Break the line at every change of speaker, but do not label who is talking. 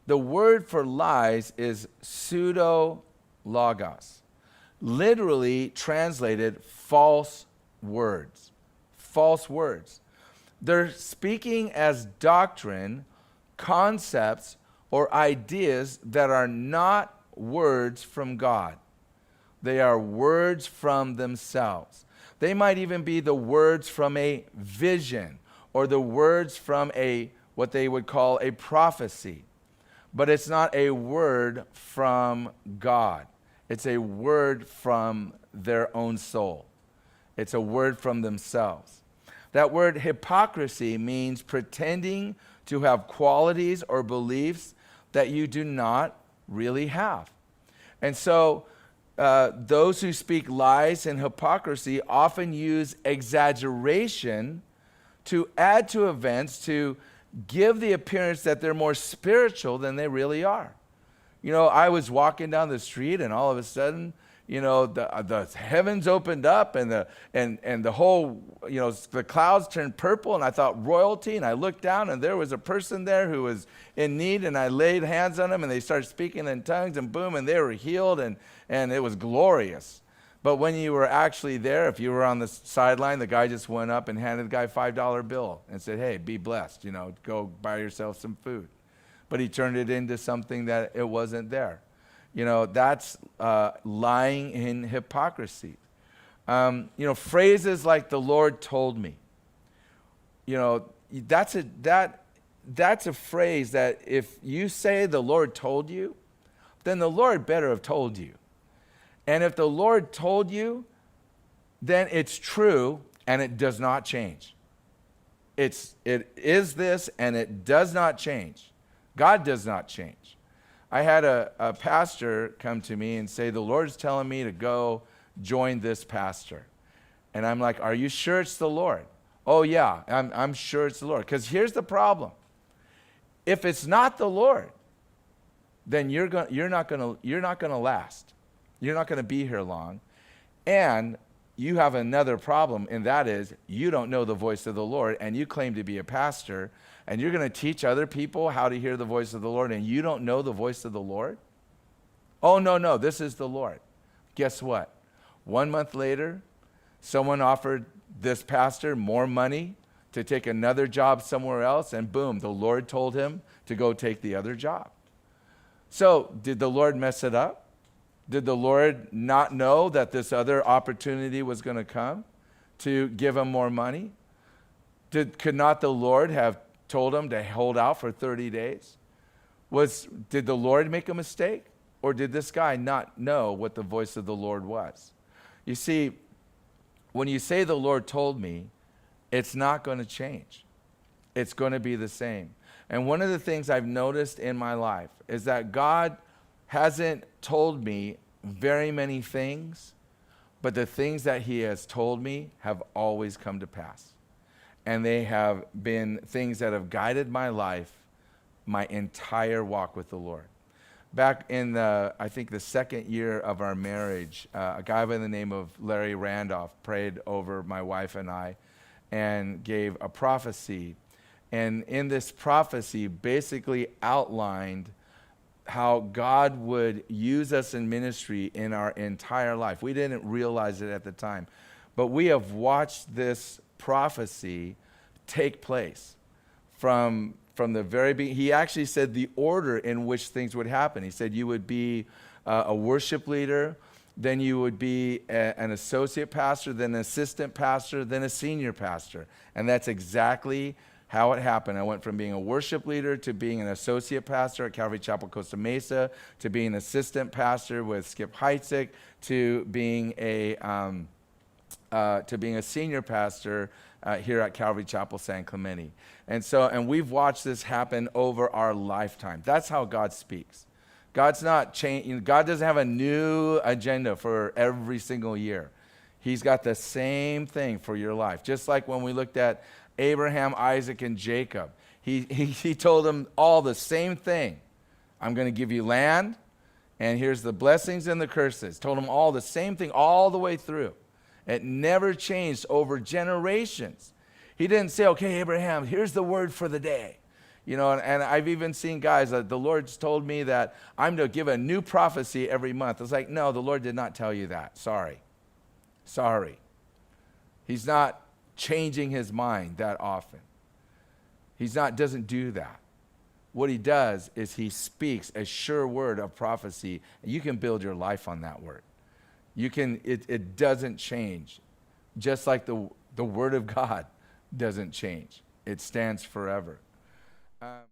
The word for lies is pseudo-logos, literally translated false words. False words. They're speaking as doctrine, concepts, or ideas that are not words from God. They are words from themselves. They might even be the words from a vision or the words from what they would call a prophecy. But it's not a word from God. It's a word from their own soul. It's a word from themselves. That word hypocrisy means pretending to have qualities or beliefs that you do not really have. And so those who speak lies and hypocrisy often use exaggeration to add to events to give the appearance that they're more spiritual than they really are. You know, I was walking down the street and all of a sudden, you know, the heavens opened up and the whole, you know, the clouds turned purple, and I thought royalty, and I looked down and there was a person there who was in need, and I laid hands on them and they started speaking in tongues, and boom, and they were healed, and it was glorious. But when you were actually there, if you were on the sideline, the guy just went up and handed the guy a $5 bill and said, hey, be blessed, you know, go buy yourself some food. But he turned it into something that it wasn't there. You know, that's lying in hypocrisy. You know, phrases like the Lord told me. You know, that's a phrase that if you say the Lord told you, then the Lord better have told you. And if the Lord told you, then it's true and it does not change. It is this and it does not change. God does not change. I had a pastor come to me and say, the Lord's telling me to go join this pastor. And I'm like, are you sure it's the Lord? Oh yeah, I'm sure it's the Lord. Because here's the problem. If it's not the Lord, then you're not gonna last. You're not going to be here long. And you have another problem, and that is you don't know the voice of the Lord, and you claim to be a pastor, and you're going to teach other people how to hear the voice of the Lord, and you don't know the voice of the Lord? Oh, no, this is the Lord. Guess what? 1 month later, someone offered this pastor more money to take another job somewhere else, and boom, the Lord told him to go take the other job. So did the Lord mess it up? Did the Lord not know that this other opportunity was going to come to give him more money? Could not the Lord have told him to hold out for 30 days? Did the Lord make a mistake? Or did this guy not know what the voice of the Lord was? You see, when you say the Lord told me, it's not going to change. It's going to be the same. And one of the things I've noticed in my life is that God hasn't told me very many things, but the things that he has told me have always come to pass. And they have been things that have guided my life, my entire walk with the Lord. Back in I think the second year of our marriage, a guy by the name of Larry Randolph prayed over my wife and I and gave a prophecy. And in this prophecy basically outlined how God would use us in ministry in our entire life. We didn't realize it at the time, but we have watched this prophecy take place from the very beginning. He actually said the order in which things would happen. He said you would be a worship leader, then you would be an associate pastor, then an assistant pastor, then a senior pastor. And that's exactly how it happened. I went from being a worship leader to being an associate pastor at Calvary Chapel, Costa Mesa, to being an assistant pastor with Skip Heitzig, to being a senior pastor here at Calvary Chapel, San Clemente. And we've watched this happen over our lifetime. That's how God speaks. God's not changing. God doesn't have a new agenda for every single year. He's got the same thing for your life. Just like when we looked at Abraham, Isaac, and Jacob. He told them all the same thing. I'm going to give you land, and here's the blessings and the curses. Told them all the same thing all the way through. It never changed over generations. He didn't say, okay, Abraham, here's the word for the day. You know, and I've even seen guys that the Lord's told me that I'm to give a new prophecy every month. It's like, no, the Lord did not tell you that. Sorry. He's not changing his mind that often. Doesn't do that. What he does is he speaks a sure word of prophecy, and you can build your life on that word. It doesn't change. Just like the word of God doesn't change. It stands forever.